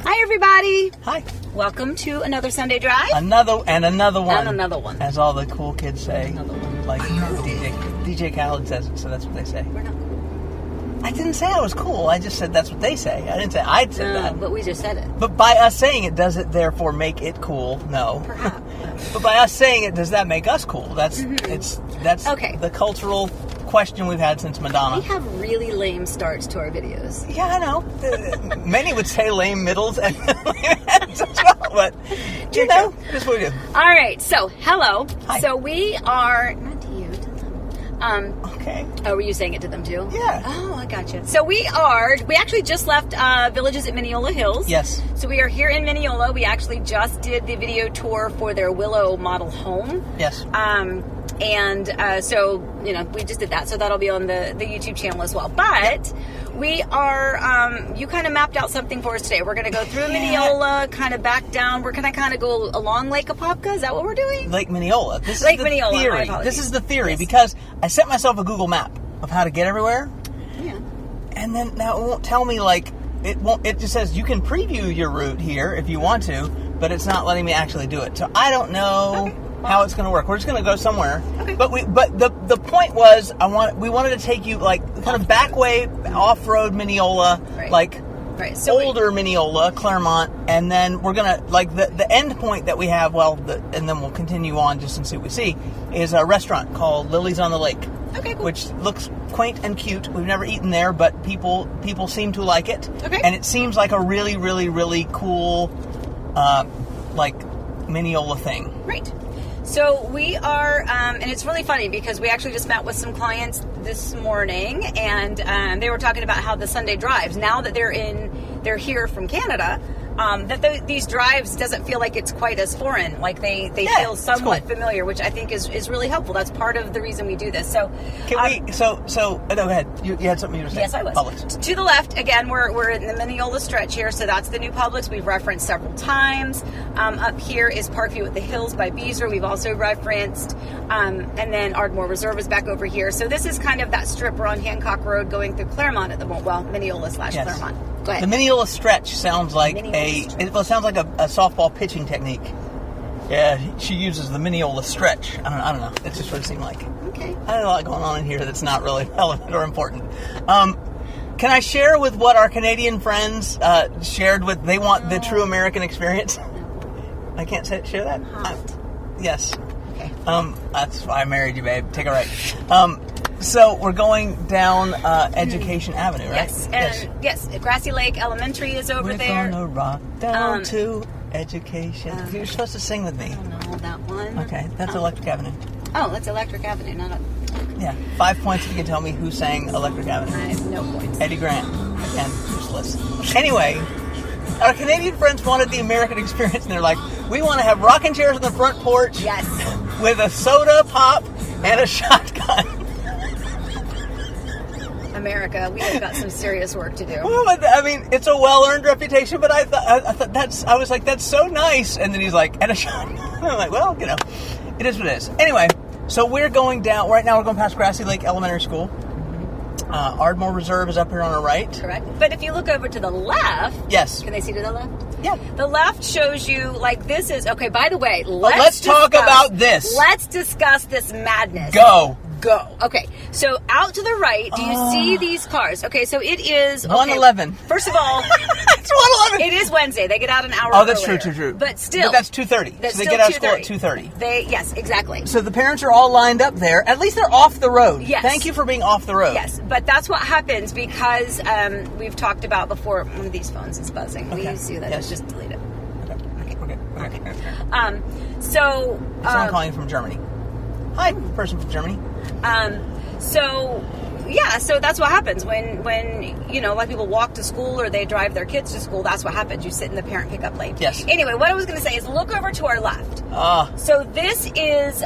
Hi, everybody. Hi. Welcome to another Sunday Drive. Another one. And another one. As all the cool kids say. Another one. Like DJ Khaled says it, so that's what they say. We're not cool. I didn't say I was cool. I just said that's what they say. I didn't say I'd said that. But we just said it. But by us saying it, does it therefore make it cool? No. Perhaps. But by us saying it, does that make us cool? That's Okay. the cultural question we've had since Madonna. We have really lame starts to our videos. Yeah, I know. Many would say lame middles and lame ends as well, but you know, that's what we do. All right, so hello. Hi. So we are not to you, to them. Okay. Oh, were you saying it to them too? Yeah. Oh, I gotcha. So we actually just left Villages at Minneola Hills. Yes. So we are here in Minneola. We actually just did the video tour for their Willow model home. Yes. So, you know, we just did that. So that'll be on the YouTube channel as well. But we are, you kind of mapped out something for us today. We're going to go through Minneola, kind of back down. We're going to kind of go along Lake Apopka. Is that what we're doing? Lake Minneola. This Lake is the Minneola, my theory. apologies. This is the theory Yes. because I sent myself a Google map of how to get everywhere. Yeah. And then now it won't tell me, like, it just says you can preview your route here if you want to, but it's not letting me actually do it. So I don't know how it's going to work. We're just going to go somewhere. Okay. But the point was we wanted to take you like kind of back way off-road Minneola, Right. So older Minneola, Clermont, and then we're going to, like, the end point that we have, and then we'll continue on just and see what we see, is a restaurant called Lily's on the Lake. Okay, cool. Which looks quaint and cute. We've never eaten there, but people seem to like it. Okay. And it seems like a really, really, really cool, like, Minneola thing. Right. So we are, and it's really funny because we actually just met with some clients this morning, and they were talking about how the Sunday drives, now that they're here from Canada, that these drives doesn't feel like it's quite as foreign. Like they feel somewhat familiar, which I think is really helpful. That's part of the reason we do this. So go ahead. You had something you were saying. Yes, I was. Publix. To the left, again, we're in the Minneola stretch here, so that's the new Publix we've referenced several times. Up here is Parkview at the Hills by Beazer. We've also referenced, and then Ardmore Reserve is back over here. So this is kind of that strip. We're on Hancock Road going through Clermont at the moment. Well, Minneola / Clermont. Go ahead. The Minneola stretch sounds like a softball pitching technique. Yeah, she uses the Minneola stretch. I don't know. That's just what it seemed like. Okay. I have a lot going on in here that's not really relevant or important. Can I share with what our Canadian friends shared with? They want the true American experience. I can't share that. Yes. Okay. That's why I married you, babe. Take a right. So we're going down Education Avenue, right? Yes. And yes, Grassy Lake Elementary is over there. We're gonna rock down to Education. You're supposed to sing with me. I don't know that one. Okay, that's Electric Avenue. Oh, that's Electric Avenue, not a... Yeah, 5 points if you can tell me who sang Electric Avenue. I have no points. Eddie Grant. Again, useless. Anyway, our Canadian friends wanted the American experience, and they're like, we want to have rocking chairs on the front porch. Yes. With a soda pop and a shotgun. America, we have got some serious work to do. Well, I mean, it's a well-earned reputation, but I thought I was like, that's so nice. And then he's like, and a shotgun. I'm like, well, you know, it is what it is. Anyway, so we're going down, right now we're going past Grassy Lake Elementary School. Ardmore Reserve is up here on our right. Correct. But if you look over to the left... Yes. Can they see to the left? Yeah. The left shows you, like, this is... Okay, by the way, let's talk about this. Let's discuss this madness. Go. Okay, so out to the right, do you see these cars? Okay, so it is... 1:11. First of all... It's 1:11. It is Wednesday. They get out an hour Oh, that's earlier. true. But still... But that's 2:30. So they get out of school at 2:30. Yes, exactly. So the parents are all lined up there. At least they're off the road. Yes. Thank you for being off the road. Yes, but that's what happens because we've talked about before. One of these phones is buzzing. Okay. We see that. Yes. Just delete it. Okay. So... Someone calling you from Germany. Hi, person from Germany. So that's what happens when you know, like people walk to school or they drive their kids to school. That's what happens. You sit in the parent pickup lane. Yes. Anyway, what I was going to say is look over to our left. So this is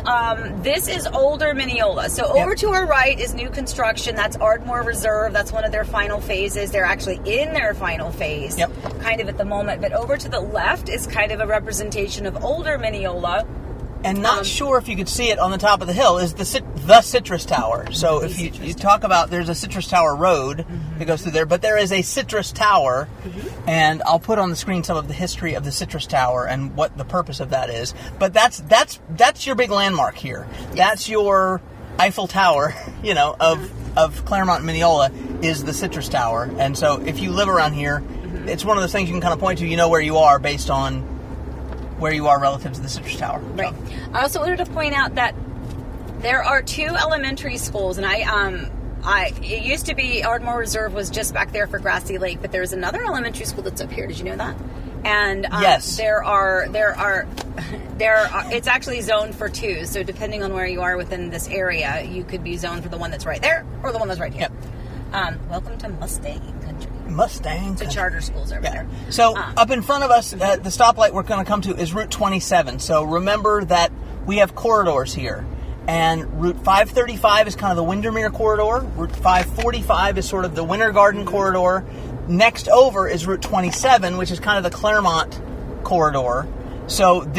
older Minneola. So over to our right is new construction. That's Ardmore Reserve. That's one of their final phases. They're actually in their final phase, kind of at the moment. But over to the left is kind of a representation of older Minneola. And not sure if you could see it on the top of the hill, is the Citrus Tower. So if you talk about, there's a Citrus Tower Road that goes through there, but there is a Citrus Tower, and I'll put on the screen some of the history of the Citrus Tower and what the purpose of that is. But that's your big landmark here. Yes. That's your Eiffel Tower, of Clermont and Minneola, is the Citrus Tower. And so if you live around here, it's one of those things you can kind of point to, where you are based on where you are relative to the Citrus Tower. Right. I also wanted to point out that there are 2 elementary schools, and it used to be Ardmore Reserve was just back there for Grassy Lake, but there's another elementary school that's up here. Did you know that? And yes, there are. It's actually zoned for 2. So depending on where you are within this area, you could be zoned for the one that's right there or the one that's right here. Yep. Welcome to Mustang Country. Mustang. The charter schools over there. So up in front of us, the stoplight we're going to come to is Route 27. So remember that we have corridors here. And Route 535 is kind of the Windermere corridor. Route 545 is sort of the Winter Garden corridor. Next over is Route 27, which is kind of the Clermont corridor. So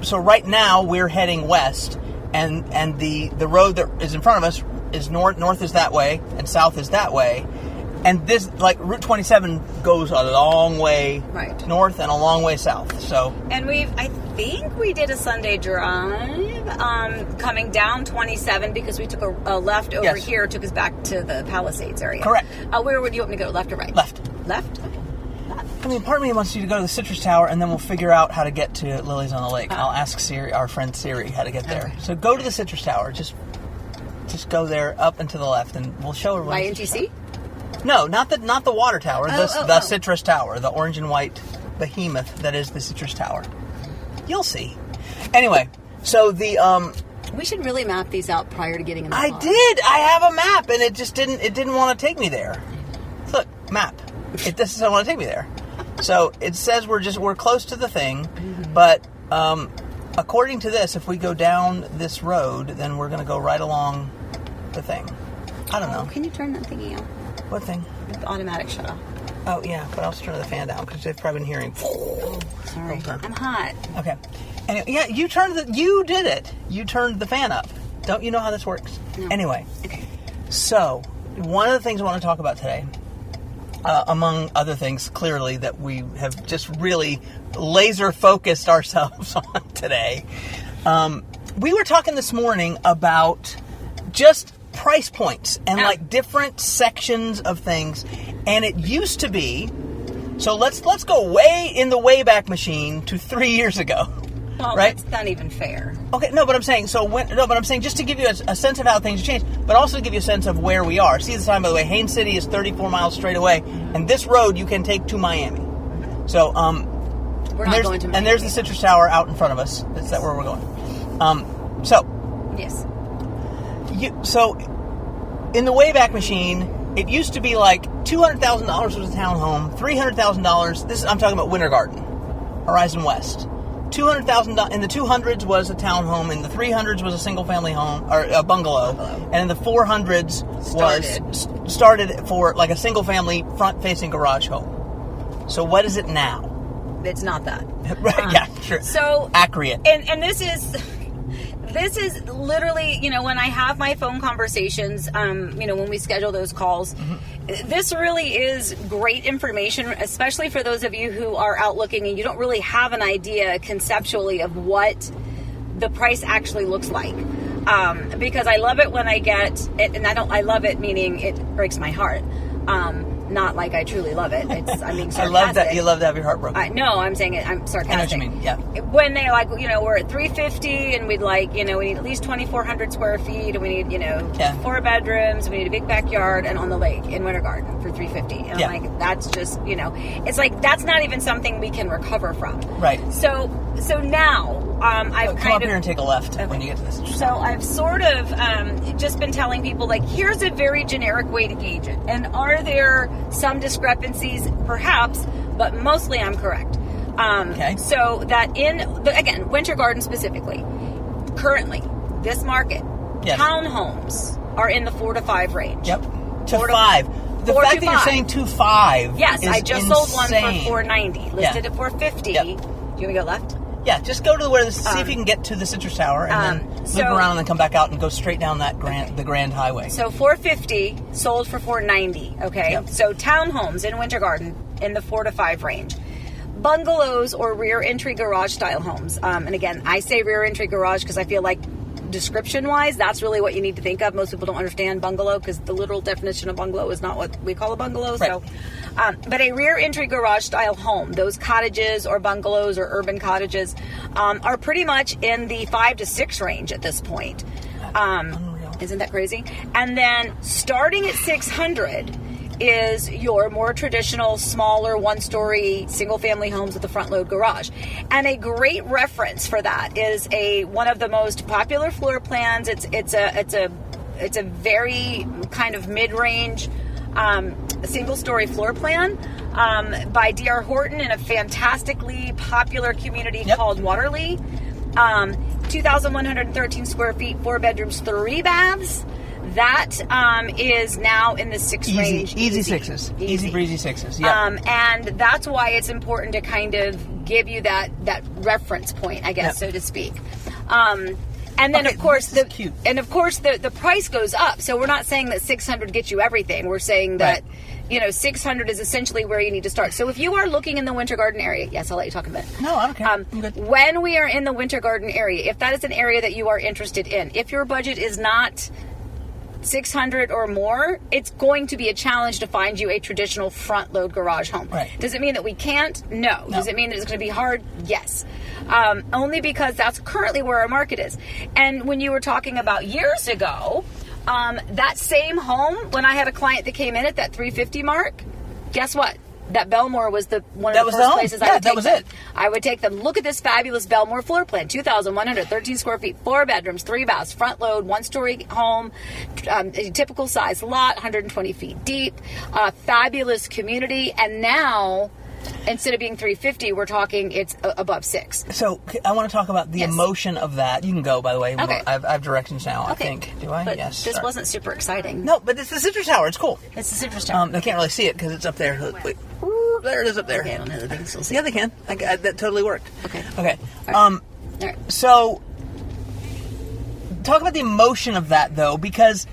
So right now we're heading west, and the road that is in front of us is north. North is that way, and south is that way. And this, Route 27 goes a long way north and a long way south. So, and I think we did a Sunday drive coming down 27 because we took a left over here, took us back to the Palisades area. Correct. Where would you want me to go, left or right? Left. Left? Okay. I mean, part of me wants you to go to the Citrus Tower, and then we'll figure out how to get to Lily's on the Lake. I'll ask Siri, our friend Siri, how to get there. Okay. So go to the Citrus Tower. Just go there, up and to the left, and we'll show her. By NTC? No, not the water tower. The Citrus Tower, the orange and white behemoth that is the Citrus Tower. You'll see. Anyway, so we should really map these out prior to getting in the car. I did. I have a map, and it just didn't want to take me there. Look, map. It doesn't want to take me there. So it says we're close to the thing, but according to this, if we go down this road, then we're going to go right along the thing. I don't know. Can you turn that thingy out? What thing? The automatic shut off. Oh, yeah, but I'll just turn the fan down because they've probably been hearing. Oh, sorry. I'm hot. Okay. Anyway, yeah, you did it. You turned the fan up. Don't you know how this works? No. Anyway. Okay. So, one of the things I want to talk about today, among other things, clearly, that we have just really laser focused ourselves on today, we were talking this morning about just price points and different sections of things, and it used to be. So let's go way in the Wayback Machine to 3 years ago. Well, right? That's not even fair. Okay, but I'm saying just to give you a sense of how things have changed, but also to give you a sense of where we are. See the sign, by the way. Haines City is 34 miles straight away, and this road you can take to Miami. So we're not going to Miami. And there's the Citrus Tower out in front of us. That's where we're going. Yes. So, in the Wayback Machine, it used to be like $200,000 was a townhome, $300,000. I'm talking about Winter Garden, Horizon West. $200,000 in the 200s was a townhome, in the 300s was a single-family home or a bungalow, and in the 400s was started for like a single-family front-facing garage home. So, what is it now? It's not that. Right? Yeah, sure. So accurate. And this is literally, when I have my phone conversations, when we schedule those calls, this really is great information, especially for those of you who are out looking and you don't really have an idea conceptually of what the price actually looks like. Because I love it when I get it, and I love it meaning it breaks my heart. Not like I truly love it. I'm being sarcastic. I love that you love to have your heart broken. No, I'm saying it. I'm sarcastic. I know what you mean. Yeah. When they we're at 350 and we'd we need at least 2,400 square feet and we need 4 bedrooms, we need a big backyard and on the lake in Winter Garden for 350. And I'm like, that's just it's like that's not even something we can recover from. Right. So now I've come up here and take a left when you get to this. So I've sort of just been telling people here's a very generic way to gauge it, and are there some discrepancies? Perhaps, but mostly I'm correct. Okay. So that again, Winter Garden specifically, currently this market, townhomes are in the 4 to 5 range. Yep. To 5. The fact that you're saying 2.5. Yes, is I just insane. sold one for $490, listed at $450. Yep. Do you want me to go left? Yeah, just go to where see if you can get to the Citrus Tower and then loop around and then come back out and go straight down that the Grand Highway. So $450 sold for $490. Okay, Yep. So townhomes in Winter Garden in the 4 to 5 range. Bungalows or rear entry garage style homes. And again, I say rear entry garage because I feel like description wise, that's really what you need to think of. Most people don't understand bungalow because the literal definition of bungalow is not what we call a bungalow. Right. So, but a rear entry garage style home, those cottages or bungalows or urban cottages, are pretty much in the 5 to 6 range at this point. Unreal. Isn't that crazy? And then starting at 600 is your more traditional, smaller, 1-story, single-family homes with a front-load garage. And a great reference for that is one of the most popular floor plans. It's a very kind of mid-range single-story floor plan by D.R. Horton in a fantastically popular community called Waterley. 2,113 square feet, 4 bedrooms, 3 baths. That is now in the 6 range. Easy sixes. Easy breezy sixes. Yeah. And that's why it's important to kind of give you that reference point, I guess, so to speak. And then of course the price goes up. So we're not saying that 600 gets you everything. We're saying that 600 is essentially where you need to start. So if you are looking in the Winter Garden area, yes, I'll let you talk a minute. No, I don't care. I'm good. When we are in the Winter Garden area, if that is an area that you are interested in, if your budget is not 600 or more, it's going to be a challenge to find you a traditional front load garage home. Right. Does it mean that we can't? No. Does it mean that it's going to be hard? Yes. Only because that's currently where our market is. And when you were talking about years ago, that same home, when I had a client that came in at that 350 mark, guess what? That Belmore was one of the first places I would take them. I would take them. Look at this fabulous Belmore floor plan. 2,113 square feet, 4 bedrooms, 3 baths, front load, 1-story home, a typical size lot, 120 feet deep, fabulous community. And now, instead of being 350, we're talking it's above 6. So I want to talk about the emotion of that. You can go, by the way. Okay. I have directions now, I think. Do I? But yes. This wasn't super exciting. No, but it's the Citrus Tower. It's cool. It's the Citrus Tower. They can't really see it because it's up there. Wait. Ooh, there it is up there. Okay, I don't know that they can still see. Yeah, they can. That totally worked. Okay. All right. So, talk about the emotion of that, though, because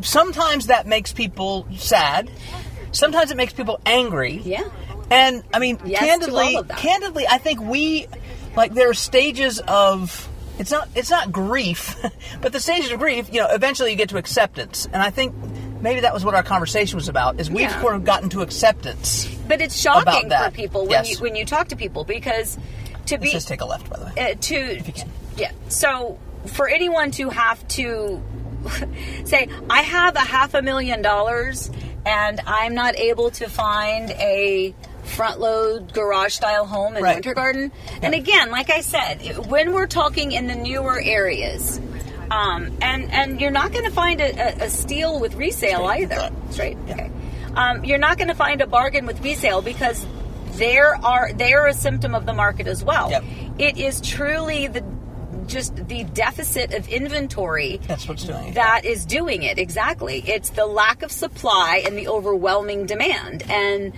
sometimes that makes people sad. Sometimes it makes people angry. Yeah. And, I mean, yes, candidly, I think there are stages of, it's not grief, but the stages of grief, eventually you get to acceptance. And I think maybe that was what our convetion was about, is we've sort of gotten to acceptance. But it's shocking for people when you talk to people, because It says take a left, by the way. If you can. Yeah. So for anyone to have to say, I have $500,000 and I'm not able to find a front load garage style home in Winter Garden. Yeah. And again, like I said, when we're talking in the newer areas, and you're not going to find a steal with resale either. Straight. Yeah. Okay. You're not going to find a bargain with resale because they are a symptom of the market as well. Yep. It is truly the deficit of inventory that's what's doing it. That is doing it. Exactly. It's the lack of supply and the overwhelming demand. And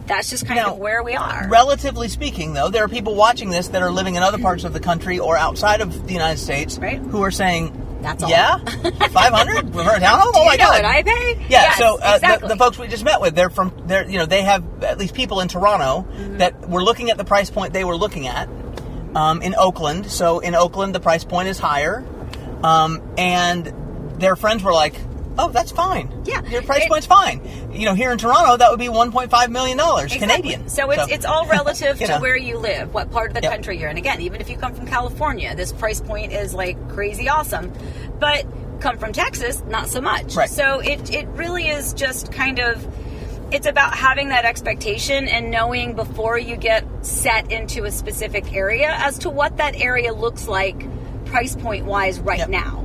that's just kind of where we are. Relatively speaking, though, there are people watching this that are living in other parts of the country or outside of the United States who are saying, that's all. Yeah? 500 for a townhome? Oh my God. What I pay? Yeah, yes, so exactly. the folks we just met with, they have at least people in Toronto that were looking at the price point they were looking at in Oakland. So in Oakland, the price point is higher. And their friends were like, oh, that's fine. Yeah. Your price point's fine. Here in Toronto, that would be $1.5 million Canadian. So it's all relative to where you live, what part of the country you're in. Again, even if you come from California, this price point is like crazy awesome. But come from Texas, not so much. Right. So it really is just kind of, it's about having that expectation and knowing before you get set into a specific area as to what that area looks like price point wise right now.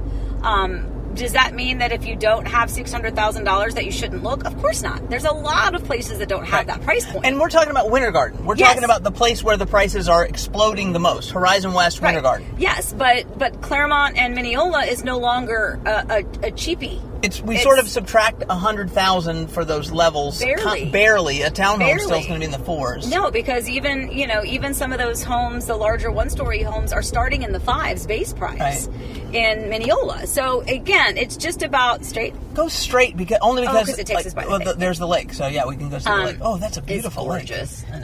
Does that mean that if you don't have $600,000 that you shouldn't look? Of course not. There's a lot of places that don't have that price point. And we're talking about Winter Garden. We're talking about the place where the prices are exploding the most. Horizon West, Winter Garden. Yes, but Clermont and Minneola is no longer a cheapie. We sort of subtract 100,000 for those levels. Barely. A townhome still is going to be in the fours. No, because even some of those homes, the larger one-story homes, are starting in the fives base price in Minneola. So again, it's just about straight. Go straight because it takes us by the lake. There's the lake. So yeah, we can go see the lake. Oh, that's a beautiful lake.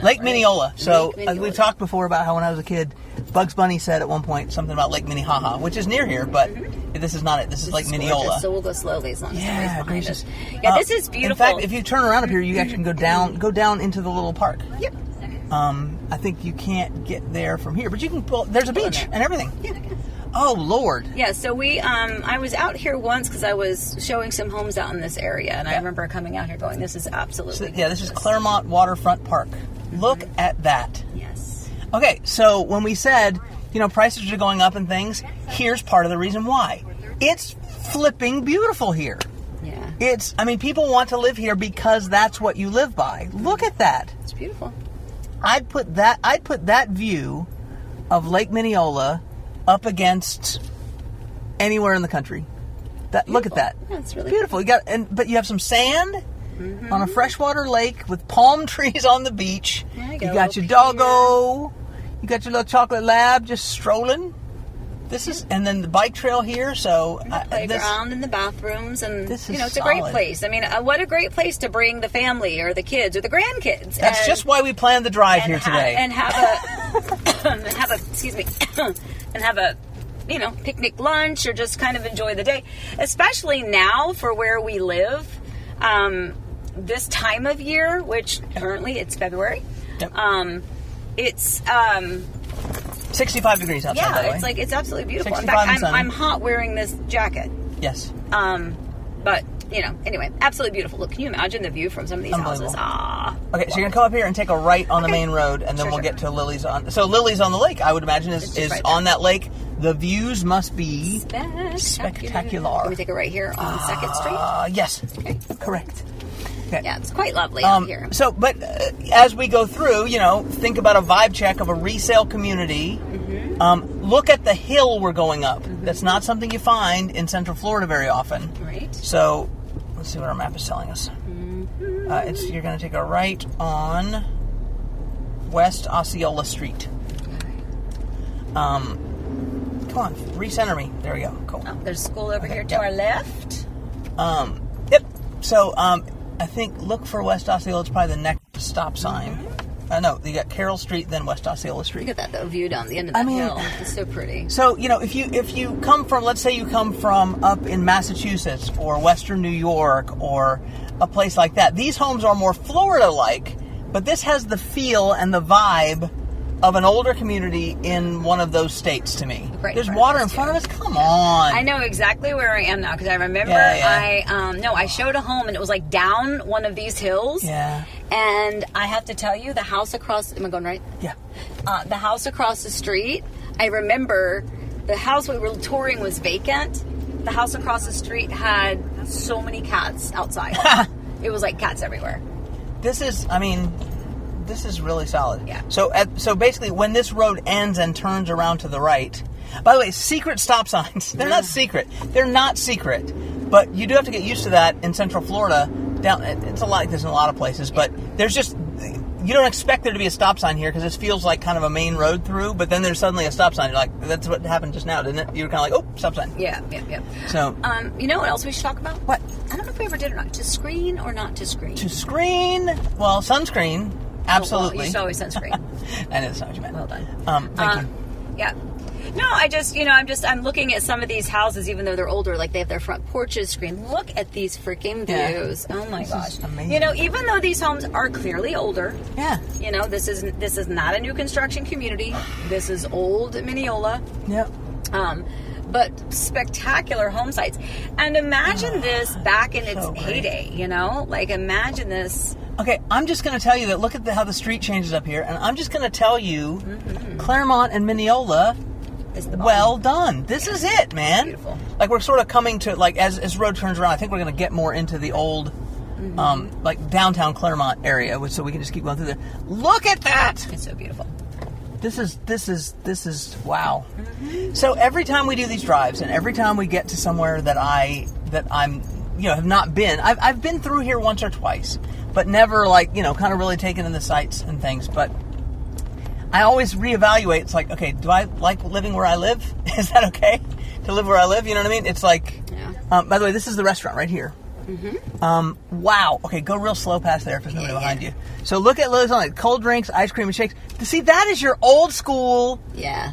Lake Minneola. So Lake Minneola. We've talked before about how when I was a kid, Bugs Bunny said at one point something about Lake Minnehaha, which is near here, but this is not it. This is Lake Minneola. Gorgeous. So we'll go slowly as long as somebody's behind us. Yeah, this is beautiful. In fact, if you turn around up here, you actually can go down into the little park. Yep. I think you can't get there from here, but you can pull. There's a beach and everything. Yeah. Oh Lord. Yeah. So I was out here once because I was showing some homes out in this area, and I remember coming out here going, "This is absolutely." This is Clermont Waterfront Park. Look at that. Yes. Okay, so when we said, prices are going up and things, here's part of the reason why. It's flipping beautiful here. Yeah. People want to live here because that's what you live by. Look at that. It's beautiful. I'd put that view of Lake Minneola up against anywhere in the country. Look at that. That's really beautiful. But you have some sand on a freshwater lake with palm trees on the beach. You got your doggo. You got your little chocolate lab just strolling. And then the bike trail here. So the playground and the bathrooms, and it's a great place. What a great place to bring the family or the kids or the grandkids. That's just why we planned the drive here today. And have a picnic lunch or just kind of enjoy the day, especially now for where we live. This time of year, which currently it's February. Yep. It's 65 degrees outside. Yeah, it's absolutely beautiful. In fact, I'm hot wearing this jacket. Yes. But anyway, absolutely beautiful. Look, can you imagine the view from some of these houses? Okay, so you're gonna come up here and take a right on the main road, and then we'll get to Lily's on. So Lily's on the lake. I would imagine is right on that lake. The views must be spectacular. Can we take a right here on 2nd Street? Yes. Okay. Correct. Okay. Yeah, it's quite lovely out here. So, but as we go through, think about a vibe check of a resale community. Look at the hill we're going up. That's not something you find in Central Florida very often. Right. So, let's see what our map is telling us. You're going to take a right on West Osceola Street. Come on, recenter me. There we go. Cool. Oh, there's a school over here to our left. Yep. So, I think look for West Osceola. It's probably the next stop sign. No, you got Carroll Street, then West Osceola Street. Look at that view down the end of the hill. It's so pretty. So, if you come from, let's say you come from up in Massachusetts or Western New York or a place like that, these homes are more Florida-like, but this has the feel and the vibe of an older community in one of those states to me. There's water in front of us. Come on. I know exactly where I am now because I remember I showed a home and it was like down one of these hills. Yeah. And I have to tell you, the house across, am I going right? Yeah. The house across the street, I remember the house we were touring was vacant. The house across the street had so many cats outside. It was like cats everywhere. This is really solid. Yeah. So basically, when this road ends and turns around to the right, by the way, secret stop signs. They're not secret. They're not secret. But you do have to get used to that in Central Florida. There's a lot of places, but there's just, you don't expect there to be a stop sign here because this feels like kind of a main road through, but then there's suddenly a stop sign. You're like, that's what happened just now, didn't it? You were kind of like, oh, stop sign. Yeah. So, you know what else we should talk about? What? I don't know if we ever did or not. To screen or not to screen? To screen? Well, sunscreen. Absolutely. You should always sunscreen. I know that's not what you meant. Well done. Thank you. Yeah. No, I'm looking at some of these houses, even though they're older, like they have their front porches screened. Look at these freaking views. Oh my gosh. Amazing. Even though these homes are clearly older. Yeah. This is not a new construction community. This is old Minneola. Yep. But spectacular home sites. And imagine this back in its heyday, imagine this. Okay, I'm just going to tell you that look at how the street changes up here, and I'm just going to tell you, Clermont and Mineola, well done. This is it, man. Beautiful. Like we're sort of coming to, like as road turns around, I think we're going to get more into the old, like downtown Clermont area, so we can just keep going through there. Look at that! It's so beautiful. This is wow. So every time we do these drives, and every time we get to somewhere that I'm have not been. I've been through here once or twice, but never like, kind of really taken in the sights and things. But I always reevaluate. It's like, okay, do I like living where I live? Is that okay to live where I live? You know what I mean? It's like, by the way, this is the restaurant right here. Mm-hmm. Wow. Okay, go real slow past there if there's nobody behind you. So look at Lilly's on it. Cold drinks, ice cream, and shakes. See, that is your old school. Yeah.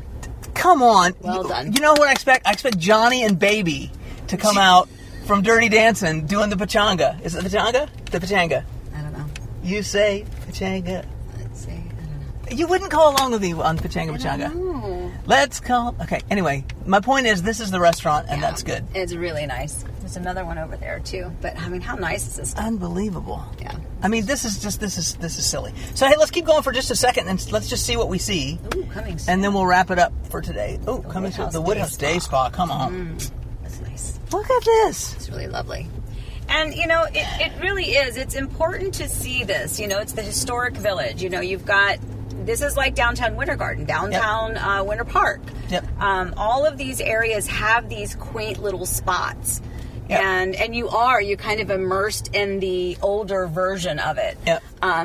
Come on. Well done. You know what I expect? I expect Johnny and Baby to come out from Dirty Dancing doing the pachanga. Is it the pachanga? The pachanga. I don't know. You say pachanga. Let's see. I don't know. You wouldn't go along with me on pachanga pachanga. I don't know. Let's call. Okay, anyway, my point is this is the restaurant, and that's good. It's really nice. There's another one over there, too. But, I mean, how nice is this stuff? Unbelievable. Yeah. I mean, this is silly. So, hey, let's keep going for just a second, and let's just see what we see. Ooh, coming soon. And then we'll wrap it up for today. Ooh, coming soon. The Woodhouse Day Spa. Come on. That's nice. Look at this. It's really lovely. And, it really is. It's important to see this. It's the historic village. You've got... This is like downtown Winter Garden, downtown Winter Park. Yep. All of these areas have these quaint little spots. Yep. And you're kind of immersed in the older version of it. Yep.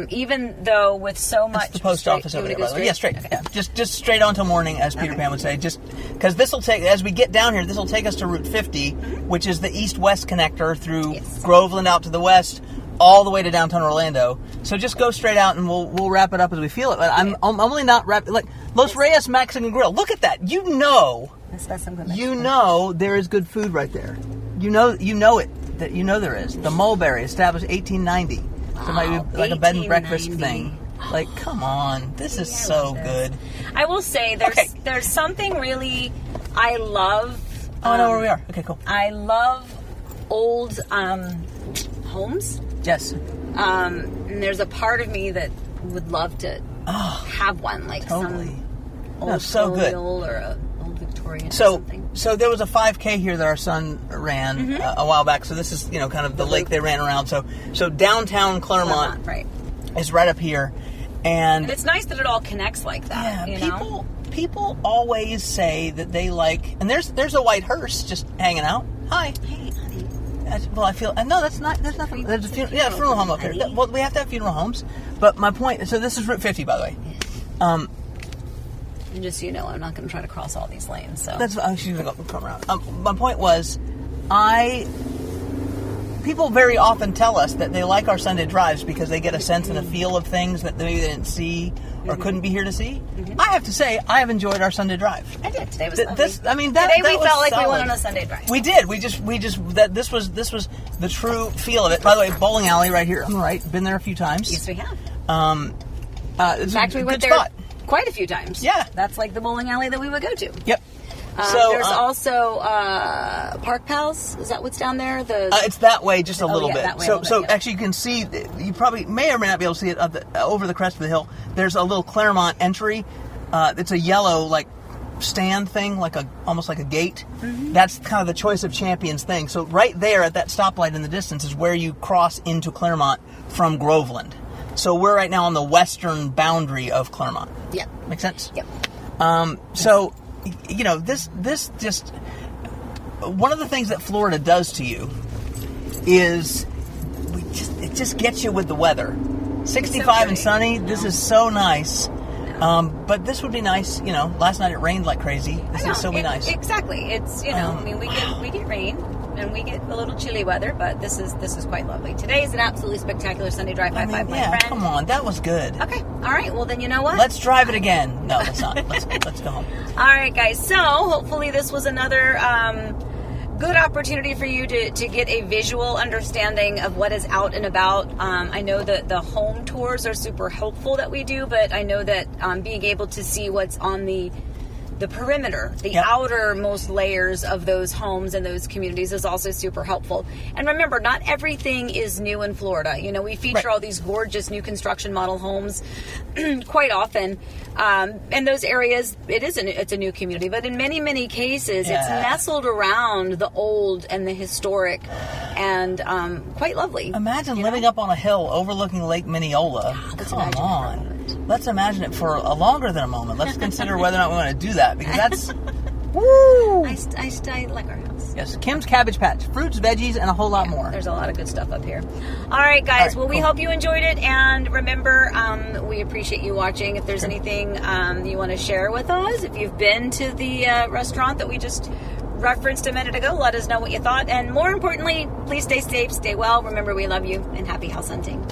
Even though with so much... That's the post office over there, by the way. Yeah, straight. Okay. Yeah. Just straight on to morning, as Peter Pan would say. Just because this will take, as we get down here, this will take us to Route 50, which is the east-west connector through Groveland out to the west, all the way to downtown Orlando. So just go straight out, and we'll wrap it up as we feel it. But I'm only not wrapping... Like, Los Reyes Mexican Grill. Look at that. That's some good Mexican. There is good food right there. You know it. That there is. The Mulberry, established 1890. So it might be like a bed and breakfast thing. Like, come on. This is so good. I will say there's something really I love. Oh, I know where we are. Okay, cool. I love old homes. Yes. And there's a part of me that would love to have one, like totally. some old colonial or a old Victorian or something. So there was a 5K here that our son ran a while back. So this is, kind of the lake they ran around. So downtown Clermont is right up here. And it's nice that it all connects like that. Yeah, people always say that they like, and there's a white hearse just hanging out. Hi. Hey, honey. Well, I feel, no, there's nothing. There's a funeral home up there. Well, we have to have funeral homes. But my point, so this is Route 50, by the way. And just so you know, I'm not going to try to cross all these lanes. So she's going to come around. My point was, people very often tell us that they like our Sunday drives because they get a sense and a feel of things that maybe they didn't see or couldn't be here to see. I have to say, I have enjoyed our Sunday drive. I did. Today was lovely. Today we felt like solid. we went on a Sunday drive. We did. This was the true feel of it. By the way, bowling alley right here on the right. Been there a few times. Yes, we have. In fact, we went there quite a few times. Yeah. That's like the bowling alley that we would go to. Yep. There's also Park Pals. Is that what's down there? It's that way, just a little bit. That way actually, you can see. You probably may or may not be able to see it over the crest of the hill. There's a little Clermont entry. It's a yellow stand thing, almost like a gate. That's kind of the Choice of Champions thing. So right there at that stoplight in the distance is where you cross into Clermont from Groveland. So we're right now on the western boundary of Clermont. Yeah. Make sense? Yep. So. This just, one of the things that Florida does to you is it just gets you with the weather. 65 and sunny, this is so nice. But this would be nice, last night it rained like crazy. This would still be nice. Exactly. It's, we get rain and we get a little chilly weather, but this is quite lovely. Today is an absolutely spectacular Sunday drive. High five, my friend. Come on, that was good. Okay, all right. Well, then you know what? Let's drive it again. No, let's not. Let's go home. All right, guys. So hopefully this was another good opportunity for you to get a visual understanding of what is out and about. I know that the home tours are super helpful that we do, but I know that being able to see what's on the perimeter, the outermost layers of those homes and those communities is also super helpful. And remember, not everything is new in Florida. We feature all these gorgeous new construction model homes quite often. In those areas, it's a new community, but in many, many cases, it's nestled around the old and the historic and quite lovely. Imagine living up on a hill overlooking Lake Minneola. Come on. Let's imagine it for a longer than a moment. Let's consider whether or not we want to do that, because that's... Woo! I like our house. Yes, Kim's Cabbage Patch. Fruits, veggies, and a whole lot more. There's a lot of good stuff up here. All right, guys. All right, well, we cool. hope you enjoyed it. And remember, we appreciate you watching. If there's anything you want to share with us, if you've been to the restaurant that we just referenced a minute ago, let us know what you thought. And more importantly, please stay safe, stay well. Remember, we love you, and happy house hunting.